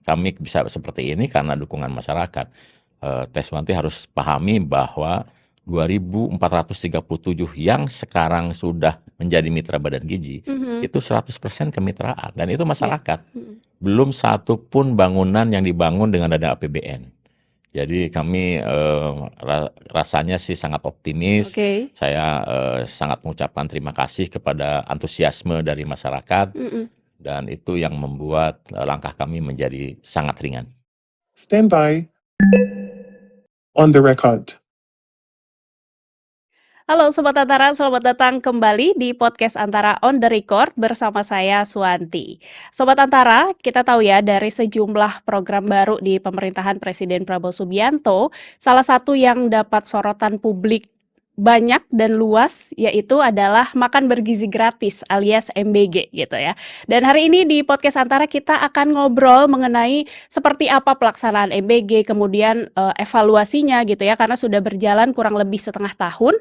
kami bisa seperti ini karena dukungan masyarakat. Teh Suwanti harus pahami bahwa 2.437 yang sekarang sudah menjadi mitra Badan Gizi, Mhm. itu 100% kemitraan dan itu Iya. masyarakat. Mhm. Belum satu pun bangunan yang dibangun dengan dana APBN. Jadi kami rasanya sih sangat optimis. Oke. Saya sangat mengucapkan terima kasih kepada antusiasme dari masyarakat Mhm. dan itu yang membuat langkah kami menjadi sangat ringan. Stand by. On the record. Halo Sobat Antara, selamat datang kembali di podcast Antara On The Record bersama saya Suwanti. Sobat Antara, kita tahu ya dari sejumlah program baru di pemerintahan Presiden Prabowo Subianto, salah satu yang dapat sorotan publik banyak dan luas yaitu adalah makan bergizi gratis alias MBG gitu ya. Dan hari ini di podcast Antara kita akan ngobrol mengenai seperti apa pelaksanaan MBG, kemudian evaluasinya gitu ya, karena sudah berjalan kurang lebih setengah tahun.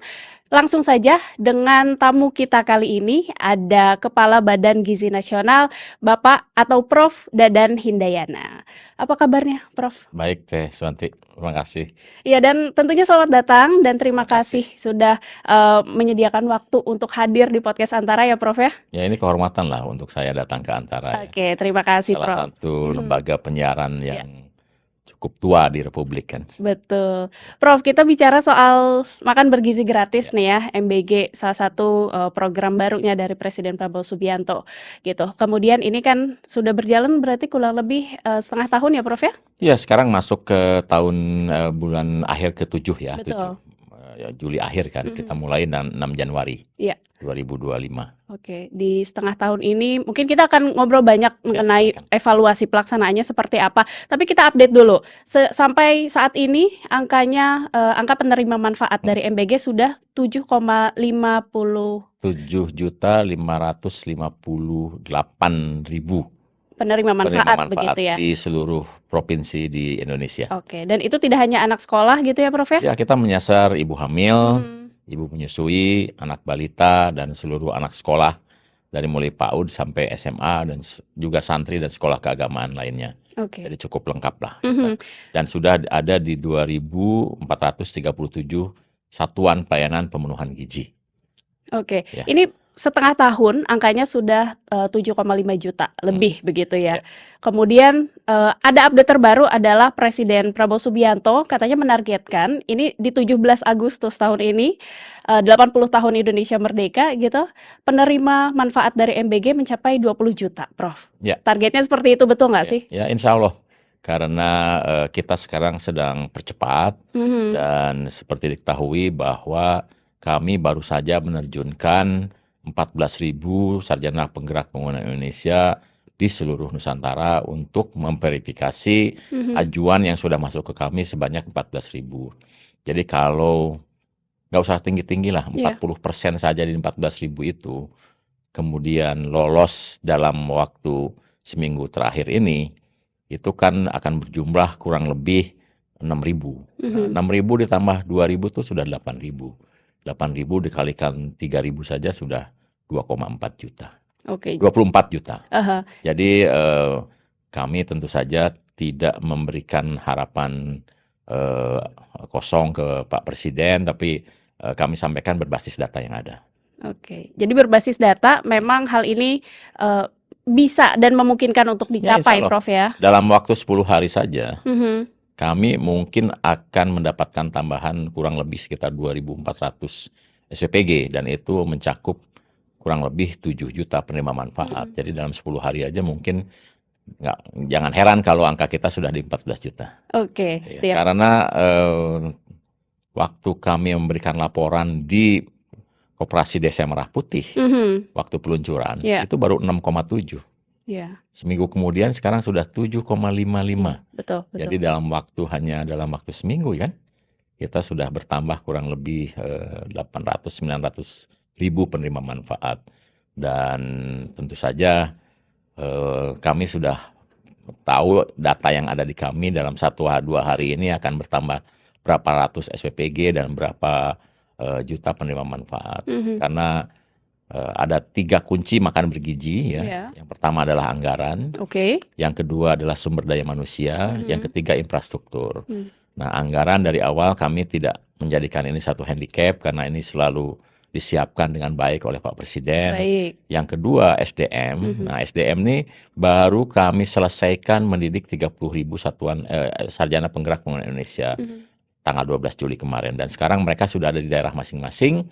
Langsung saja dengan tamu kita kali ini ada Kepala Badan Gizi Nasional Bapak atau Prof. Dadan Hindayana. Apa kabarnya, Prof? Baik Teh Suwanti, terima kasih. Iya, dan tentunya selamat datang dan terima Terima kasih. kasih sudah menyediakan waktu untuk hadir di podcast Antara ya, Prof ya. Ya ini kehormatan lah untuk saya datang ke Antara ya. Oke, terima kasih, Salah Prof. satu lembaga penyiaran Iya. yang cukup tua di Republik kan. Betul. Prof, kita bicara soal makan bergizi gratis Ya. nih ya, MBG, salah satu program barunya dari Presiden Prabowo Subianto gitu. Kemudian ini kan sudah berjalan berarti kurang lebih setengah tahun ya, Prof ya? Ya sekarang masuk ke tahun bulan akhir ke-7 ya, Betul. 7 ya, Juli akhir kan, kita mulai 6 Januari Iya. 2025. Oke, di setengah tahun ini mungkin kita akan ngobrol banyak mengenai silakan. evaluasi pelaksanaannya seperti apa. Tapi kita update dulu. Sampai saat ini angkanya angka penerima manfaat dari MBG sudah 7,50 7.558.000 penerima manfaat begitu ya. di seluruh provinsi di Indonesia. Oke, dan itu tidak hanya anak sekolah gitu ya, Prof ya? Ya, kita menyasar ibu hamil, ibu menyusui, anak balita, dan seluruh anak sekolah dari mulai PAUD sampai SMA dan juga santri dan sekolah keagamaan lainnya. Oke. Jadi cukup lengkap lah. Dan sudah ada di 2.437 satuan pelayanan pemenuhan gizi. Oke, Ya. ini setengah tahun angkanya sudah 7,5 juta lebih begitu ya. Ya. Kemudian ada update terbaru adalah Presiden Prabowo Subianto katanya menargetkan ini di 17 Agustus tahun ini 80 tahun Indonesia Merdeka gitu, penerima manfaat dari MBG mencapai 20 juta, Prof. Ya. Targetnya seperti itu, betul nggak sih? Ya, insya Allah. Karena kita sekarang sedang percepat dan seperti diketahui bahwa kami baru saja menerjunkan 14.000 sarjana penggerak pembangunan Indonesia di seluruh Nusantara untuk memverifikasi ajuan yang sudah masuk ke kami sebanyak 14.000. Jadi kalau nggak usah tinggi-tinggi lah, 40% saja di 14.000 itu, kemudian lolos dalam waktu seminggu terakhir ini, itu kan akan berjumlah kurang lebih 6.000. 6.000 ditambah 2.000 itu sudah 8.000. 8.000 dikalikan 3.000 saja sudah 2,4 juta. Oke. 24 juta. Aha. Jadi kami tentu saja tidak memberikan harapan kosong ke Pak Presiden, tapi kami sampaikan berbasis data yang ada. Oke, jadi berbasis data memang hal ini bisa dan memungkinkan untuk dicapai, insya Allah. Prof ya. Dalam waktu 10 hari saja, kami mungkin akan mendapatkan tambahan kurang lebih sekitar 2.400 SPPG dan itu mencakup kurang lebih 7 juta penerima manfaat. Jadi dalam 10 hari aja mungkin jangan heran kalau angka kita sudah di 14 juta. Oke. Ya, karena waktu kami memberikan laporan di Koperasi Desa Merah Putih, waktu peluncuran, itu baru 6,7. Seminggu kemudian sekarang sudah 7,55. Betul. Jadi dalam waktu seminggu kan, kita sudah bertambah kurang lebih 800-900 ribu penerima manfaat. Dan tentu saja kami sudah tahu data yang ada di kami dalam 1-2 hari ini akan bertambah berapa ratus SPPG dan berapa juta penerima manfaat. Karena ada 3 kunci makan bergizi ya. Iya. Yang pertama adalah anggaran, Oke. yang kedua adalah sumber daya manusia, yang ketiga infrastruktur. Hmm. Nah, anggaran dari awal kami tidak menjadikan ini satu handicap karena ini selalu disiapkan dengan baik oleh Pak Presiden. Baik. Yang kedua SDM. Nah, SDM ini baru kami selesaikan mendidik 30.000 satuan sarjana penggerak pembangunan Indonesia tanggal 12 Juli kemarin, dan sekarang mereka sudah ada di daerah masing-masing,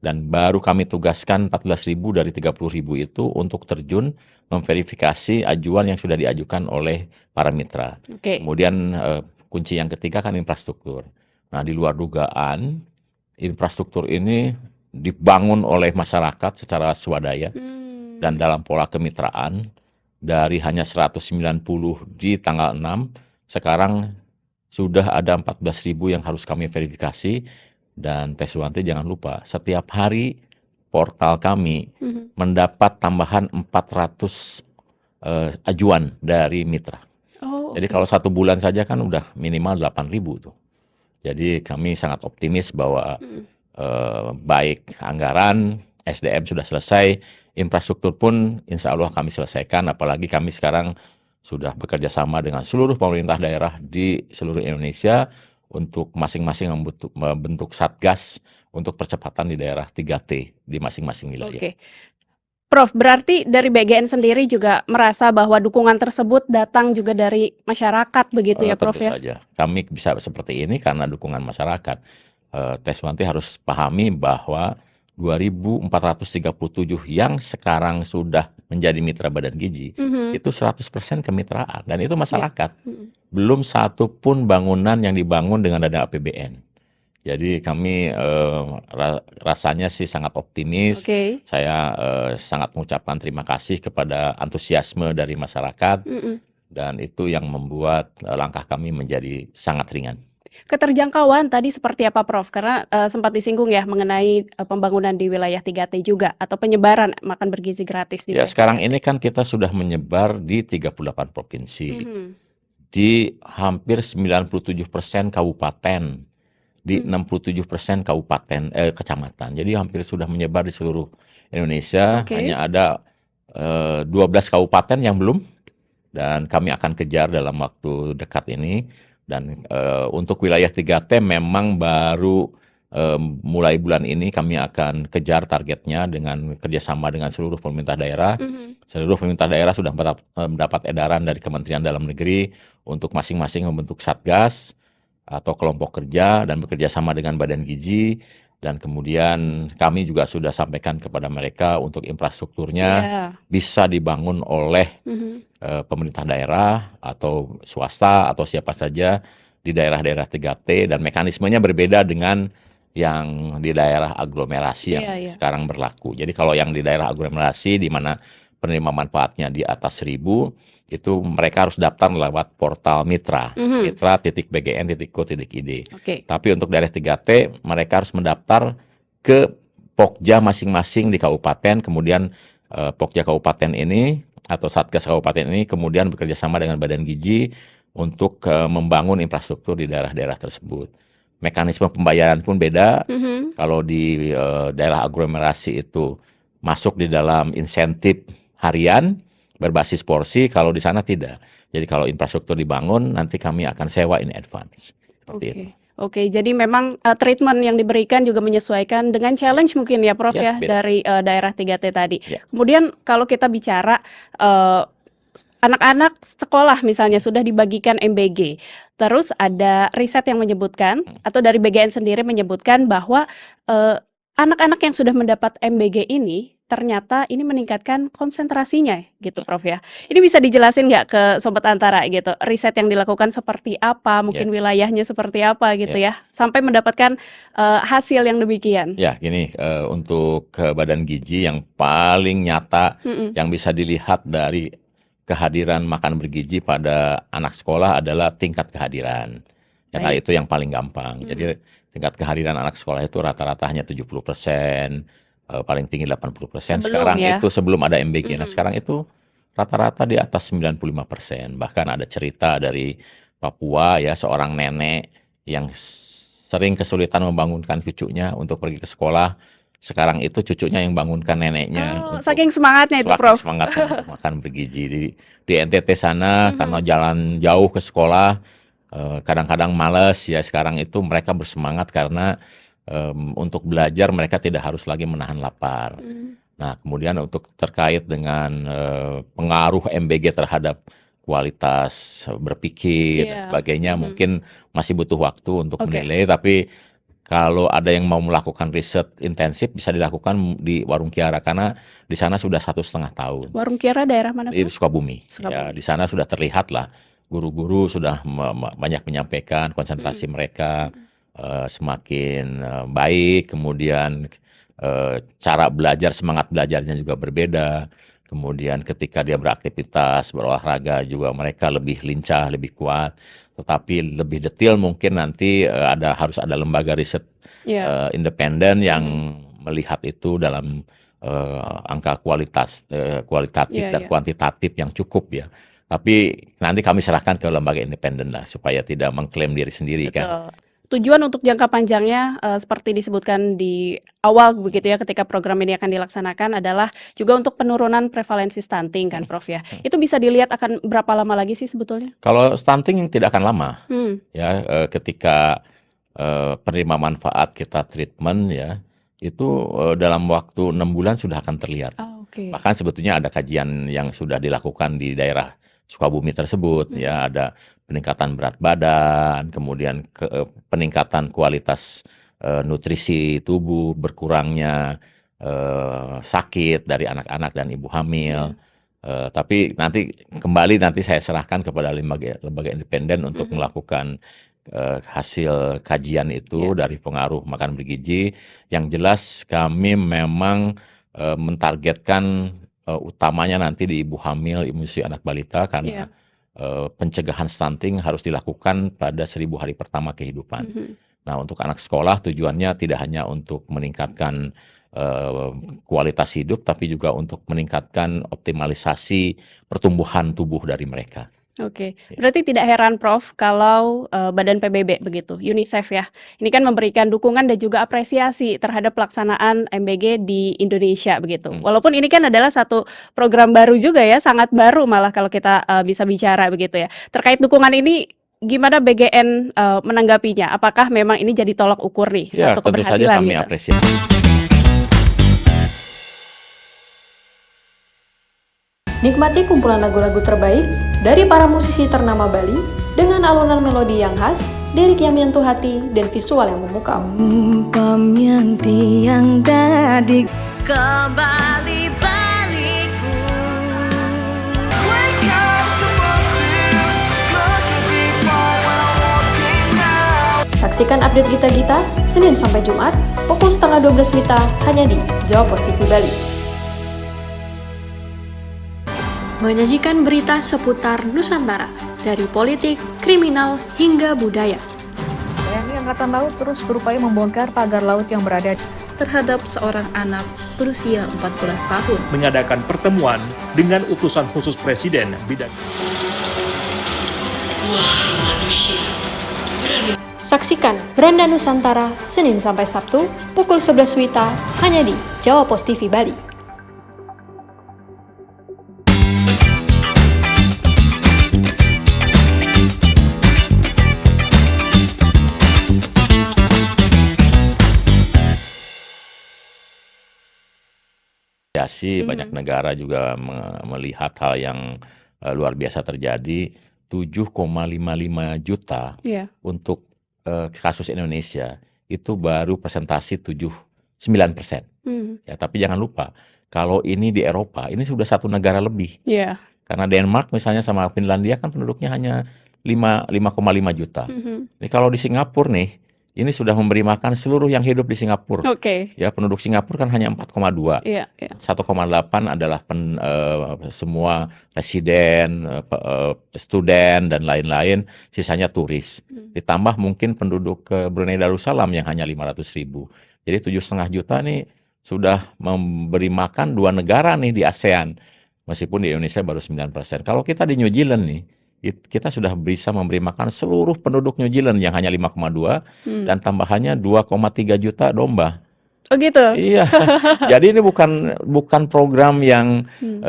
dan baru kami tugaskan 14.000 dari 30.000 itu untuk terjun memverifikasi ajuan yang sudah diajukan oleh para mitra. Oke. Kemudian kunci yang ketiga kan infrastruktur. Nah, di luar dugaan, infrastruktur ini dibangun oleh masyarakat secara swadaya dan dalam pola kemitraan. Dari hanya 190 di tanggal 6, sekarang sudah ada 14.000 yang harus kami verifikasi. Dan Teh Suwanti jangan lupa, setiap hari portal kami mendapat tambahan 400 ajuan dari mitra. Oh, Jadi oke. kalau 1 bulan saja kan udah minimal 8.000 tuh. Jadi kami sangat optimis bahwa baik anggaran, SDM sudah selesai, infrastruktur pun insya Allah kami selesaikan, apalagi kami sekarang sudah bekerja sama dengan seluruh pemerintah daerah di seluruh Indonesia untuk masing-masing membentuk satgas untuk percepatan di daerah 3T di masing-masing wilayah. Oke. Prof, berarti dari BGN sendiri juga merasa bahwa dukungan tersebut datang juga dari masyarakat begitu ya, Prof Tentu ya? saja. Kami bisa seperti ini karena dukungan masyarakat. Teh Suwanti harus pahami bahwa 2.437 yang sekarang sudah menjadi mitra Badan Gizi, itu 100% kemitraan, dan itu Ya. masyarakat. Belum satu pun bangunan yang dibangun dengan dana APBN. Jadi kami rasanya sih sangat optimis. Oke. Saya sangat mengucapkan terima kasih kepada antusiasme dari masyarakat, dan itu yang membuat langkah kami menjadi sangat ringan. Keterjangkauan tadi seperti apa, Prof? Karena sempat disinggung ya mengenai pembangunan di wilayah 3T juga atau penyebaran makan bergizi gratis di Ya, wilayah sekarang 3T. ini kan kita sudah menyebar di 38 provinsi, di hampir 97% kabupaten, di 67% kecamatan. Jadi hampir sudah menyebar di seluruh Indonesia. Oke. Hanya ada 12 kabupaten yang belum, dan kami akan kejar dalam waktu dekat ini. Dan untuk wilayah 3T memang baru mulai bulan ini kami akan kejar targetnya dengan kerjasama dengan seluruh pemerintah daerah. Seluruh pemerintah daerah sudah mendapat edaran dari Kementerian Dalam Negeri untuk masing-masing membentuk satgas atau kelompok kerja dan bekerja sama dengan Badan Gizi, dan kemudian kami juga sudah sampaikan kepada mereka untuk infrastrukturnya bisa dibangun oleh pemerintah daerah atau swasta atau siapa saja di daerah-daerah 3T, dan mekanismenya berbeda dengan yang di daerah aglomerasi yang sekarang berlaku. Jadi kalau yang di daerah aglomerasi di mana penerima manfaatnya di atas 1.000, itu mereka harus daftar lewat portal mitra, mitra.bgn.co.id. Tapi untuk daerah 3T, mereka harus mendaftar ke Pokja masing-masing di kabupaten, kemudian Pokja kabupaten ini atau Satgas kabupaten ini kemudian bekerja sama dengan Badan Gizi untuk membangun infrastruktur di daerah-daerah tersebut. Mekanisme pembayaran pun beda. Kalau di daerah aglomerasi itu masuk di dalam insentif harian berbasis porsi, kalau di sana tidak. Jadi kalau infrastruktur dibangun, nanti kami akan sewa in advance. Seperti itu. Oke, jadi memang treatment yang diberikan juga menyesuaikan dengan challenge mungkin ya, Prof ya, dari daerah 3T tadi. Kemudian kalau kita bicara anak-anak sekolah misalnya sudah dibagikan MBG, terus ada riset yang menyebutkan atau dari BGN sendiri menyebutkan bahwa anak-anak yang sudah mendapat MBG ini ternyata ini meningkatkan konsentrasinya gitu, Prof ya. Ini bisa dijelasin nggak ke Sobat Antara gitu, riset yang dilakukan seperti apa, mungkin wilayahnya seperti apa gitu ya, sampai mendapatkan hasil yang demikian? Ya, gini, untuk Badan Gizi yang paling nyata yang bisa dilihat dari kehadiran makan bergizi pada anak sekolah adalah tingkat kehadiran. Karena itu yang paling gampang. Jadi tingkat kehadiran anak sekolah itu rata-rata hanya 70%, paling tinggi 80%. Sekarang itu sebelum ada MBG. Nah, sekarang itu rata-rata di atas 95%. Bahkan ada cerita dari Papua ya, seorang nenek yang sering kesulitan membangunkan cucunya untuk pergi ke sekolah. sekarang itu cucunya yang bangunkan neneknya Oh, untuk saking semangatnya itu, saking Prof. semangatnya untuk makan bergizi. Di NTT sana karena Mhm. jalan jauh ke sekolah, kadang-kadang males ya, sekarang itu mereka bersemangat karena, untuk belajar mereka tidak harus lagi menahan lapar. Mmm. Nah, kemudian untuk terkait dengan, pengaruh MBG terhadap kualitas berpikir dan Iya. sebagainya, Mhm. mungkin masih butuh waktu untuk Oke. menilai, tapi kalau ada yang mau melakukan riset intensif bisa dilakukan di Warung Kiara, karena di sana sudah 1,5 tahun. Warung Kiara daerah mana, Di Prof? Sukabumi, ya Sukabumi. di sana sudah terlihatlah guru-guru sudah banyak menyampaikan konsentrasi Mhm. mereka, Mhm. semakin, baik, kemudian, cara belajar, semangat belajarnya juga berbeda, kemudian ketika dia beraktivitas, berolahraga juga mereka lebih lincah, lebih kuat, tetapi lebih detail mungkin nanti, harus ada lembaga riset, Iya. independen yang Mhm. melihat itu dalam angka kualitatif Iya dan iya. kuantitatif yang cukup ya. Tapi nanti kami serahkan ke lembaga independen lah, supaya tidak mengklaim diri sendiri kan. Betul. Tujuan untuk jangka panjangnya, seperti disebutkan di awal begitu ya ketika program ini akan dilaksanakan adalah juga untuk penurunan prevalensi stunting kan, Mhm, Prof, ya. mhm. Itu bisa dilihat akan berapa lama lagi sih sebetulnya? Kalau stunting tidak akan lama Hmm. ya, ketika, penerima manfaat kita treatment ya, itu, dalam waktu 6 bulan sudah akan terlihat. Oh, oke. Bahkan sebetulnya ada kajian yang sudah dilakukan di daerah Sukabumi tersebut Mhm. ya, ada peningkatan berat badan, kemudian peningkatan kualitas, nutrisi tubuh, berkurangnya, sakit dari anak-anak dan ibu hamil. Iya. Tapi nanti saya serahkan kepada lembaga lembaga independen untuk Mhm. melakukan, hasil kajian Iya. itu dari pengaruh makan bergizi. Yang jelas kami memang, mentargetkan, utamanya nanti di ibu hamil, ibu menyusui anak balita karena, Iya. pencegahan stunting harus dilakukan pada 1.000 hari pertama kehidupan. Mhm. Nah, untuk anak sekolah tujuannya tidak hanya untuk meningkatkan, eee, kualitas hidup, tapi juga untuk meningkatkan optimalisasi pertumbuhan tubuh dari mereka. Oke. Ya. Berarti tidak heran, Prof, kalau, Badan PBB begitu, UNICEF ya, ini kan memberikan dukungan dan juga apresiasi terhadap pelaksanaan MBG di Indonesia begitu. Mhm. Walaupun ini kan adalah satu program baru juga ya, sangat baru malah kalau kita, bisa bicara begitu ya. Terkait dukungan ini gimana BGN, menanggapinya? Apakah memang ini jadi tolak ukur nih, Ya, satu tentu saja keberhasilan kami gitu? apresiasi. Nikmati kumpulan lagu-lagu terbaik dari para musisi ternama Bali dengan alunan melodi yang khas, lirik yang menyentuh hati, dan visual yang memukau. Umpam tiang dadi Kembali baliku. Saksikan update Gita-Gita Senin sampai Jumat pukul 11:30 WITA hanya di Jawa Pos TV Bali. Menyajikan berita seputar Nusantara dari politik, kriminal, hingga budaya. TNI Angkatan Laut terus berupaya membongkar pagar laut yang berada Terhadap seorang anak berusia 14 tahun. Mengadakan pertemuan dengan utusan khusus Presiden bidang Saksikan Beranda Nusantara Senin sampai Sabtu pukul 11 WITA hanya di Jawa Pos TV Bali. Banyak negara juga melihat hal yang, luar biasa terjadi, 7,55 juta Iya. untuk, kasus Indonesia, itu baru presentasi 9%. Mhm. Ya, tapi jangan lupa, kalau ini di Eropa, ini sudah 1 negara lebih. Iya. Karena Denmark misalnya sama Finlandia kan penduduknya hanya 5,5 juta. Mhm. Ini kalau di Singapura nih, ini sudah memberi makan seluruh yang hidup di Singapura. Oke. Ya, penduduk Singapura kan hanya 4,2. Iya iya. 1,8 adalah semua residen, student dan lain-lain, sisanya turis. Ditambah mungkin penduduk Brunei Darussalam yang hanya 500.000. Jadi 7,5 juta nih sudah memberi makan 2 negara nih di ASEAN. Meskipun di Indonesia baru 9%. Kalau kita di New Zealand nih, kita sudah bisa memberi makan seluruh penduduk New Zealand yang hanya 5,2 dan tambahannya 2,3 juta domba. Oh gitu? Iya, jadi ini bukan program yang Hmm.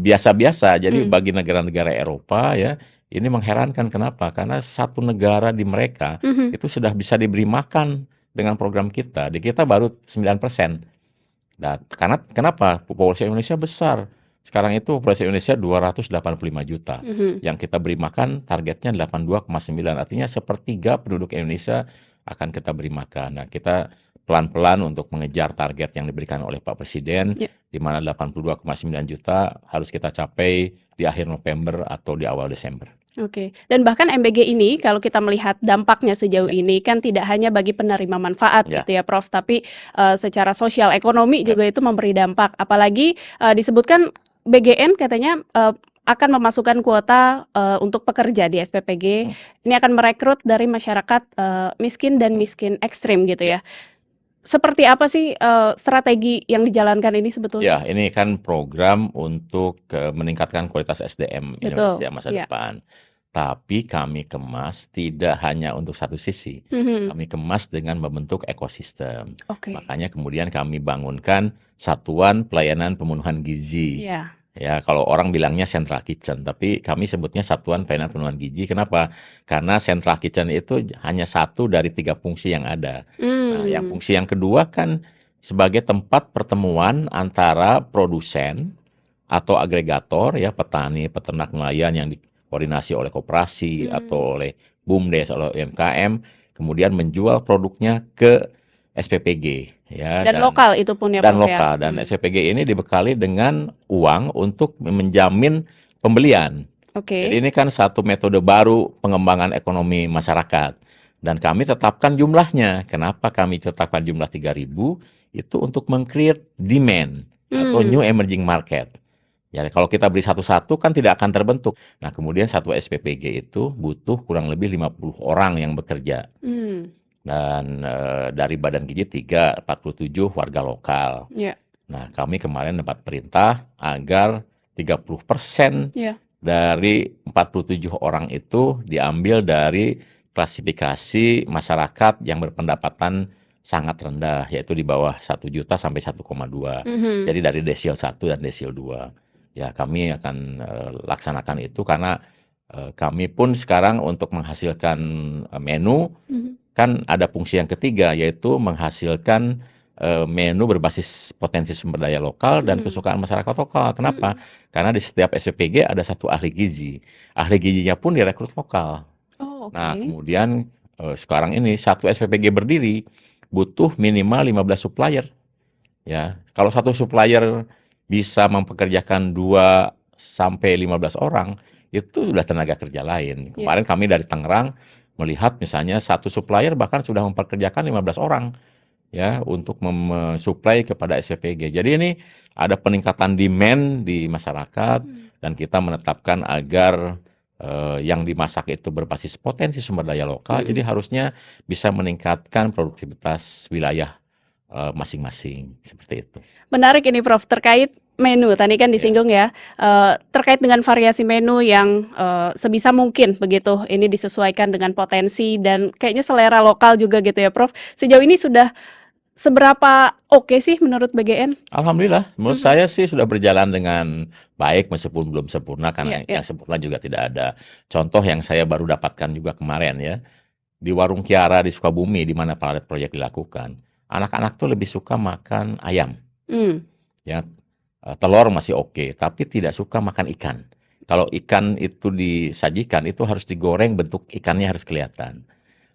biasa-biasa. Jadi Hmm. bagi negara-negara Eropa ya, ini mengherankan kenapa? Karena satu negara di mereka Mhm. itu sudah bisa diberi makan dengan program kita. Di kita baru 9%. Nah, karena kenapa? Populasi Indonesia besar. Sekarang itu populasi Indonesia 285 juta. Mhm. Yang kita beri makan targetnya 82,9. Artinya sepertiga penduduk Indonesia akan kita beri makan. Nah, kita pelan-pelan untuk mengejar target yang diberikan oleh Pak Presiden, Ya. di mana 82,9 juta harus kita capai di akhir November atau di awal Desember. Oke, dan bahkan MBG ini kalau kita melihat dampaknya sejauh Ya. ini kan tidak hanya bagi penerima manfaat Ya. gitu ya Prof, tapi secara sosial ekonomi Ya. juga itu memberi dampak. Apalagi disebutkan BGN katanya akan memasukkan kuota untuk pekerja di SPPG. Ini akan merekrut dari masyarakat miskin dan miskin ekstrim gitu ya. Seperti apa sih strategi yang dijalankan ini sebetulnya? Ya, ini kan program untuk meningkatkan kualitas SDM Betul, Indonesia masa iya. depan. Tapi kami kemas tidak hanya untuk satu sisi, Mhm. kami kemas dengan membentuk ekosistem. Oke. Makanya kemudian kami bangunkan Satuan Pelayanan Pemenuhan Gizi. Iya. Ya, kalau orang bilangnya Central Kitchen, tapi kami sebutnya Satuan Pelayanan Pemenuhan Gizi. Kenapa? Karena Central Kitchen itu hanya satu dari 3 fungsi yang ada. Nah, yang fungsi yang kedua kan sebagai tempat pertemuan antara produsen atau agregator ya, petani, peternak, nelayan yang dikoordinasi oleh koperasi atau oleh BUMDes, oleh UMKM, kemudian menjual produknya ke SPPG ya, Dan lokal itu pun ya dan Prof ya? lokal, dan SPPG ini dibekali dengan uang untuk menjamin pembelian. Oke. Jadi ini kan satu metode baru pengembangan ekonomi masyarakat. Dan kami tetapkan jumlahnya. Kenapa kami tetapkan jumlah 3.000? Itu untuk meng-create demand atau new emerging market. Ya, kalau kita beli satu-satu kan tidak akan terbentuk. Nah, kemudian satu SPPG itu butuh kurang lebih 50 orang yang bekerja. Dan dari Badan Gizi 47 warga lokal. Iya. Nah, kami kemarin dapat perintah agar 30% Iya. dari 47 orang itu diambil dari klasifikasi masyarakat yang berpendapatan sangat rendah, yaitu di bawah 1 juta sampai 1,2. Jadi dari desil 1 dan desil 2. Ya, kami akan laksanakan itu karena kami pun sekarang untuk menghasilkan menu kan ada fungsi yang ketiga, yaitu menghasilkan menu berbasis potensi sumber daya lokal dan kesukaan masyarakat lokal. Kenapa? Karena di setiap SPPG ada satu ahli gizi. Ahli gizinya pun direkrut lokal. Oh, oke. Nah, kemudian sekarang ini satu SPPG berdiri butuh minimal 15 supplier. Ya, kalau satu supplier bisa mempekerjakan 2 sampai 15 orang, itu sudah tenaga kerja lain. Kemarin kami dari Tangerang melihat misalnya satu supplier bahkan sudah mempekerjakan 15 orang ya untuk mensuplai kepada SPPG. Jadi ini ada peningkatan demand di masyarakat dan kita menetapkan agar yang dimasak itu berbasis potensi sumber daya lokal. Jadi harusnya bisa meningkatkan produktivitas wilayah masing-masing seperti itu. Menarik ini Prof, terkait menu tadi kan disinggung ya, terkait dengan variasi menu yang sebisa mungkin begitu ini disesuaikan dengan potensi dan kayaknya selera lokal juga gitu ya Prof. Sejauh ini sudah seberapa oke sih menurut BGN? Alhamdulillah, menurut saya sih sudah berjalan dengan baik meskipun belum sempurna karena Iya. yang sempurna juga tidak ada. Contoh yang saya baru dapatkan juga kemarin ya, di Warung Kiara di Sukabumi di mana pilot proyek dilakukan, anak-anak tuh lebih suka makan ayam. Ya, telur masih oke, tapi tidak suka makan ikan. Kalau ikan itu disajikan itu harus digoreng, bentuk ikannya harus kelihatan.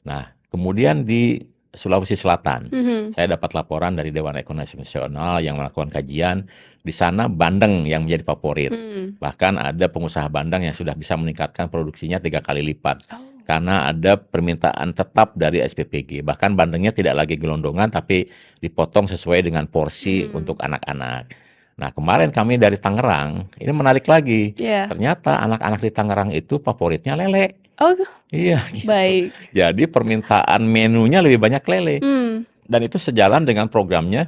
Nah, kemudian di Sulawesi Selatan, saya dapat laporan dari Dewan Ekonomi Nasional yang melakukan kajian, di sana bandeng yang menjadi favorit. Bahkan ada pengusaha bandeng yang sudah bisa meningkatkan produksinya 3 kali lipat. Karena ada permintaan tetap dari SPPG. Bahkan bandengnya tidak lagi gelondongan tapi dipotong sesuai dengan porsi untuk anak-anak. Nah, kemarin kami dari Tangerang, ini menarik lagi. Ternyata anak-anak di Tangerang itu favoritnya lele. Oh, iya, gitu. baik. Jadi permintaan menunya lebih banyak lele. Dan itu sejalan dengan programnya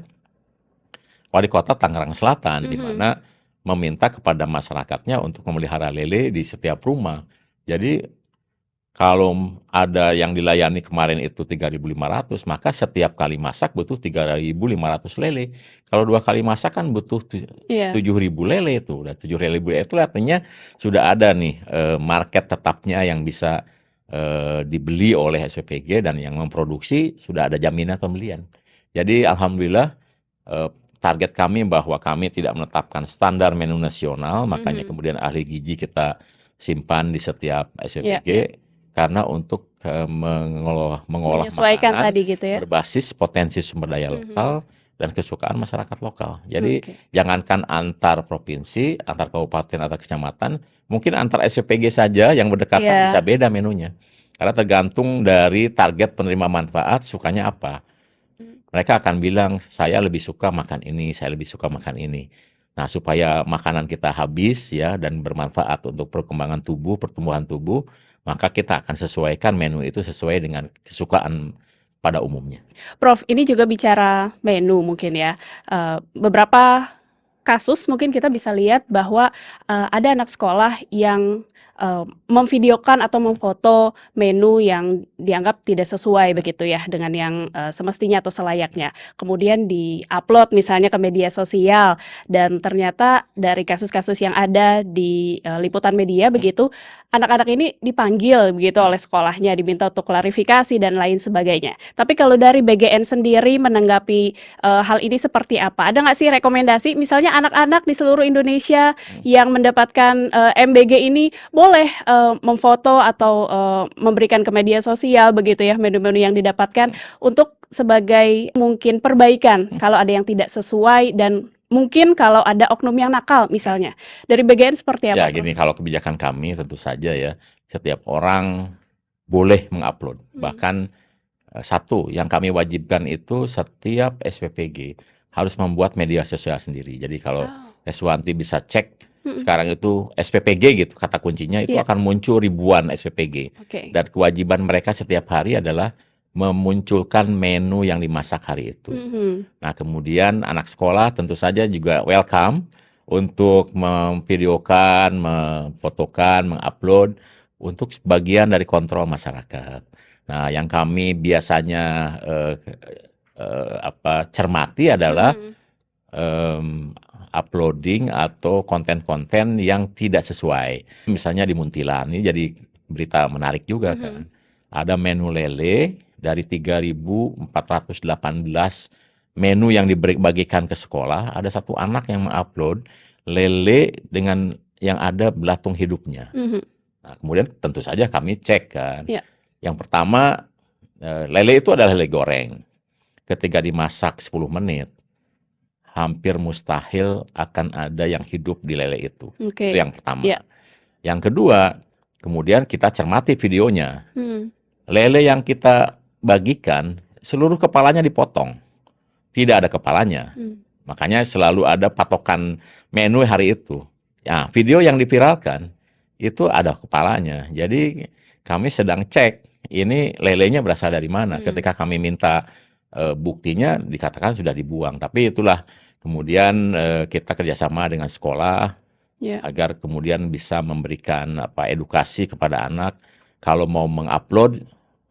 Wali Kota Tangerang Selatan, di mana meminta kepada masyarakatnya untuk memelihara lele di setiap rumah. Jadi Kalau ada yang dilayani kemarin itu 3.500, maka setiap kali masak butuh 3.500 lele. Kalau 2 kali masak kan butuh Iya. 7.000 lele itu. Dan 7.000 itu artinya sudah ada nih market tetapnya yang bisa dibeli oleh SPPG, dan yang memproduksi sudah ada jaminan pembelian. Jadi alhamdulillah target kami bahwa kami tidak menetapkan standar menu nasional, makanya kemudian ahli gizi kita simpan di setiap SPPG. Karena untuk mengolah Menyesuaikan makanan tadi gitu ya. berbasis potensi sumber daya lokal dan kesukaan masyarakat lokal. Jadi jangankan antar provinsi, antar kabupaten, antar kecamatan, mungkin antar SPPG saja yang berdekatan bisa beda menunya. Karena tergantung dari target penerima manfaat sukanya apa. Mereka akan bilang, saya lebih suka makan ini, saya lebih suka makan ini. Nah, supaya makanan kita habis ya dan bermanfaat untuk perkembangan tubuh, pertumbuhan tubuh, maka kita akan sesuaikan menu itu sesuai dengan kesukaan pada umumnya. Prof, ini juga bicara menu mungkin ya. Beberapa kasus mungkin kita bisa lihat bahwa ada anak sekolah yang memvideokan atau memfoto menu yang dianggap tidak sesuai begitu ya dengan yang semestinya atau selayaknya. Kemudian di-upload misalnya ke media sosial, dan ternyata dari kasus-kasus yang ada di liputan media begitu, anak-anak ini dipanggil begitu oleh sekolahnya, diminta untuk klarifikasi dan lain sebagainya. Tapi kalau dari BGN sendiri menanggapi hal ini seperti apa? Ada nggak sih rekomendasi misalnya anak-anak di seluruh Indonesia yang mendapatkan MBG ini boleh memfoto atau memberikan ke media sosial begitu ya menu-menu yang didapatkan untuk sebagai mungkin perbaikan kalau ada yang tidak sesuai, dan mungkin kalau ada oknum yang nakal misalnya. Dari BGN seperti apa? Ya gini, kalau kebijakan kami tentu saja ya, setiap orang boleh mengupload. Bahkan satu yang kami wajibkan itu setiap SPPG harus membuat media sosial sendiri. Jadi kalau Suwanti bisa cek sekarang itu SPPG gitu, kata kuncinya itu akan muncul ribuan SPPG. Dan kewajiban mereka setiap hari adalah memunculkan menu yang dimasak hari itu. Nah, kemudian anak sekolah tentu saja juga welcome untuk memvideokan, memfotokan, mengupload untuk bagian dari kontrol masyarakat. Nah, yang kami biasanya cermati adalah uploading atau konten-konten yang tidak sesuai. Misalnya di Muntilan, ini jadi berita menarik juga kan. Ada menu lele dari 3.418 menu yang dibagikan ke sekolah, ada satu anak yang mengupload lele dengan yang ada belatung hidupnya. Nah, kemudian tentu saja kami cek kan. Yang pertama, lele itu adalah lele goreng. Ketika dimasak 10 menit, hampir mustahil akan ada yang hidup di lele itu. Itu yang pertama. Yang kedua, kemudian kita cermati videonya. Lele yang kita bagikan, seluruh kepalanya dipotong. Tidak ada kepalanya. Makanya selalu ada patokan menu hari itu. Nah, video yang diviralkan, itu ada kepalanya. Jadi kami sedang cek, ini lelenya berasal dari mana. Ketika kami minta buktinya, dikatakan sudah dibuang. Tapi itulah kemudian kita kerjasama dengan sekolah, agar kemudian bisa memberikan edukasi kepada anak, kalau mau mengupload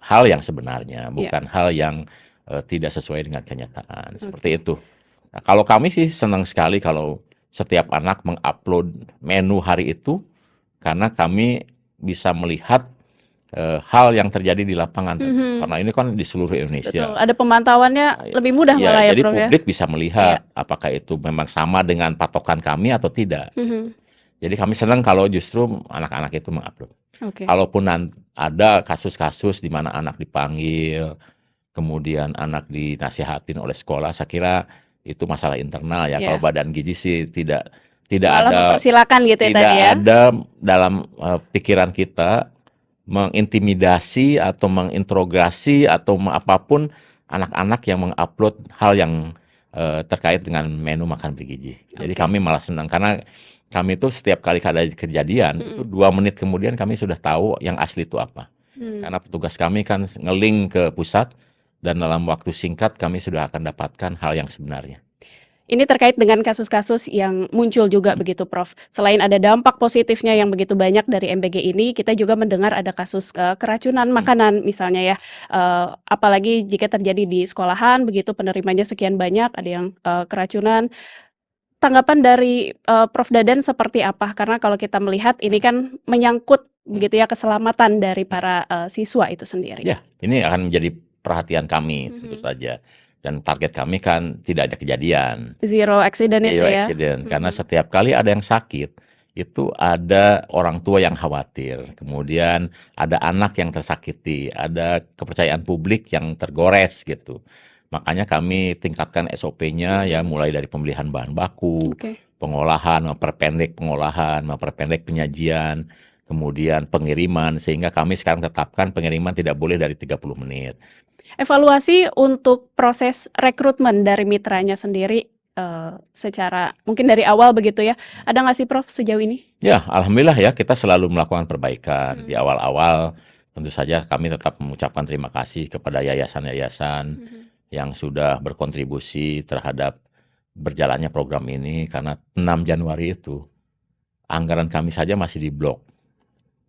hal yang sebenarnya, bukan hal yang tidak sesuai dengan kenyataan. Seperti itu. Nah, kalau kami sih senang sekali kalau setiap anak mengupload menu hari itu, karena kami bisa melihat hal yang terjadi di lapangan. Karena ini kan di seluruh Indonesia. Betul, ada pemantauannya lebih mudah malah ya, jadi Prof, publik bisa melihat apakah itu memang sama dengan patokan kami atau tidak. Jadi kami senang kalau justru anak-anak itu mengupload. Kalaupun ada kasus-kasus di mana anak dipanggil, kemudian anak dinasihatin oleh sekolah, saya kira itu masalah internal ya. Kalau badan gizi sih tidak ada, mempersilakan gitu ya, tidak ada dalam pikiran kita mengintimidasi atau menginterogasi atau apapun anak-anak yang mengupload hal yang terkait dengan menu makan bergizi. Jadi kami malah senang karena kami itu setiap kali ada kejadian itu 2 menit kemudian kami sudah tahu yang asli itu apa. Karena petugas kami kan nge-link ke pusat dan dalam waktu singkat kami sudah akan dapatkan hal yang sebenarnya. Ini terkait dengan kasus-kasus yang muncul juga begitu Prof. Selain ada dampak positifnya yang begitu banyak dari MBG ini, kita juga mendengar ada kasus keracunan makanan misalnya ya. Apalagi jika terjadi di sekolahan begitu penerimanya sekian banyak, ada yang keracunan. Tanggapan dari Prof. Dadan seperti apa? Karena kalau kita melihat ini kan menyangkut begitu ya keselamatan dari para siswa itu sendiri. Ya, ini akan menjadi perhatian kami tentu saja. Dan target kami kan tidak ada kejadian. Zero accident itu Zero ya. accident. Karena setiap kali ada yang sakit, itu ada orang tua yang khawatir. Kemudian ada anak yang tersakiti, ada kepercayaan publik yang tergores gitu. Makanya kami tingkatkan SOP-nya ya mulai dari pemilihan bahan baku, pengolahan, memperpendek pengolahan, memperpendek penyajian, kemudian pengiriman, sehingga kami sekarang tetapkan pengiriman tidak boleh dari 30 menit. Evaluasi untuk proses rekrutmen dari mitranya sendiri secara mungkin dari awal begitu ya, ada nggak sih Prof sejauh ini? Ya, alhamdulillah ya kita selalu melakukan perbaikan. Di awal-awal tentu saja kami tetap mengucapkan terima kasih kepada yayasan-yayasan yang sudah berkontribusi terhadap berjalannya program ini, karena 6 Januari itu anggaran kami saja masih diblok.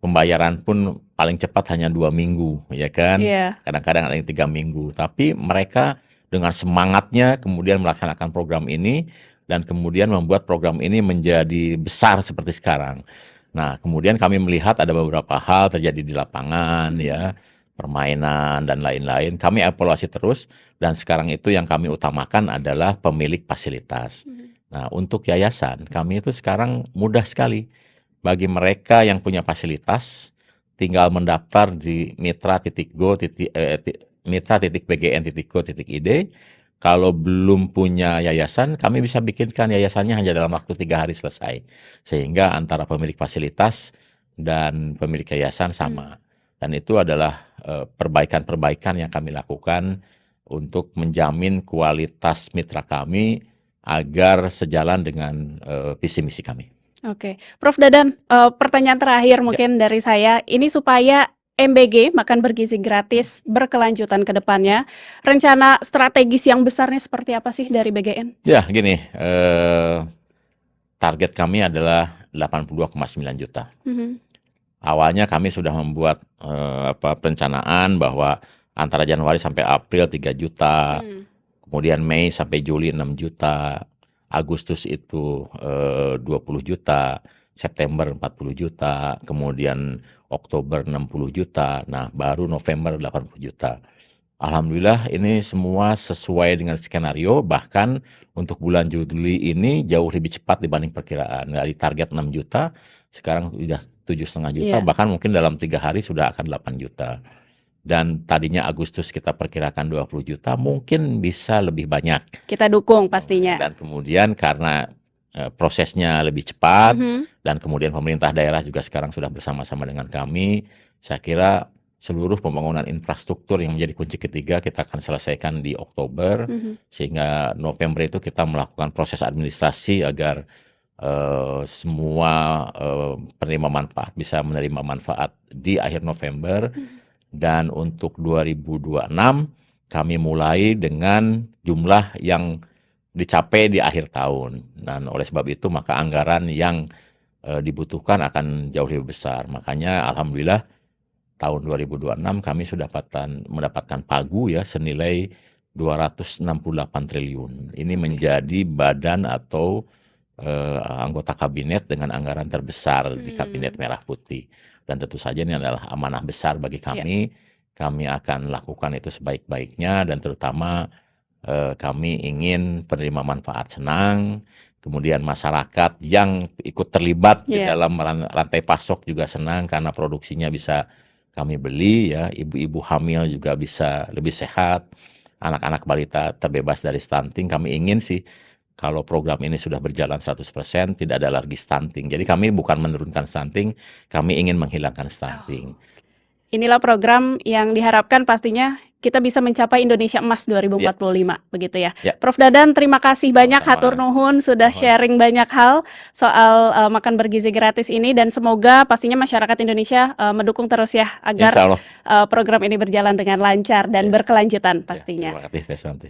Pembayaran pun paling cepat hanya 2 minggu, ya kan? Kadang-kadang ada yang 3 minggu. Tapi mereka dengan semangatnya kemudian melaksanakan program ini dan kemudian membuat program ini menjadi besar seperti sekarang. Nah, kemudian kami melihat ada beberapa hal terjadi di lapangan, ya, permainan dan lain-lain. Kami evaluasi terus dan sekarang itu yang kami utamakan adalah pemilik fasilitas. Nah, untuk yayasan kami itu sekarang mudah sekali. Bagi mereka yang punya fasilitas, tinggal mendaftar di mitra.bgn.go.id. Kalau belum punya yayasan, kami bisa bikinkan yayasannya hanya dalam waktu 3 hari selesai. Sehingga antara pemilik fasilitas dan pemilik yayasan sama. Dan itu adalah perbaikan-perbaikan yang kami lakukan untuk menjamin kualitas mitra kami agar sejalan dengan visi misi kami. Oke, Prof. Dadan, pertanyaan terakhir mungkin dari saya, ini supaya MBG makan bergizi gratis berkelanjutan ke depannya, rencana strategis yang besarnya seperti apa sih dari BGN? Ya, gini, target kami adalah 82,9 juta. Awalnya kami sudah membuat perencanaan bahwa antara Januari sampai April 3 juta, kemudian Mei sampai Juli 6 juta, Agustus itu 20 juta, September 40 juta, kemudian Oktober 60 juta, nah baru November 80 juta. Alhamdulillah ini semua sesuai dengan skenario, bahkan untuk bulan Juli ini jauh lebih cepat dibanding perkiraan. Dari target 6 juta, sekarang sudah 7,5 juta, bahkan mungkin dalam 3 hari sudah akan 8 juta. Dan tadinya Agustus kita perkirakan 20 juta, mungkin bisa lebih banyak. Kita dukung pastinya. Dan kemudian karena prosesnya lebih cepat, dan kemudian pemerintah daerah juga sekarang sudah bersama-sama dengan kami, saya kira seluruh pembangunan infrastruktur yang menjadi kunci ketiga kita akan selesaikan di Oktober, sehingga November itu kita melakukan proses administrasi agar semua penerima manfaat bisa menerima manfaat di akhir November. Dan untuk 2026 kami mulai dengan jumlah yang dicapai di akhir tahun. Dan oleh sebab itu maka anggaran yang dibutuhkan akan jauh lebih besar. Makanya alhamdulillah tahun 2026 kami sudah mendapatkan pagu ya senilai 268 triliun. Ini menjadi badan atau anggota kabinet dengan anggaran terbesar di Kabinet Merah Putih. Dan tentu saja ini adalah amanah besar bagi kami. Kami akan lakukan itu sebaik-baiknya dan terutama kami ingin penerima manfaat senang, kemudian masyarakat yang ikut terlibat di dalam rantai pasok juga senang karena produksinya bisa kami beli ya, ibu-ibu hamil juga bisa lebih sehat, anak-anak balita terbebas dari stunting. Kami ingin sih kalau program ini sudah berjalan 100% tidak ada lagi stunting. Jadi kami bukan menurunkan stunting, kami ingin menghilangkan stunting. Inilah program yang diharapkan pastinya kita bisa mencapai Indonesia Emas 2045, begitu ya. Prof. Dadan, terima kasih banyak, hatur nuhun sudah sharing banyak hal soal makan bergizi gratis ini dan semoga pastinya masyarakat Indonesia mendukung terus ya agar program ini berjalan dengan lancar dan berkelanjutan pastinya. Terima kasih, Santi.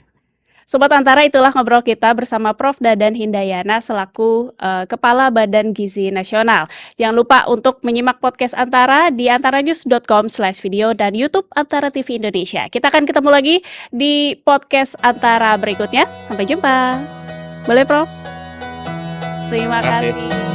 Sobat Antara, itulah ngobrol kita bersama Prof. Dadan Hindayana selaku Kepala Badan Gizi Nasional. Jangan lupa untuk menyimak podcast Antara di antaranews.com/video dan YouTube Antara TV Indonesia. Kita akan ketemu lagi di podcast Antara berikutnya. Sampai jumpa. Boleh, Prof? Terima kasih.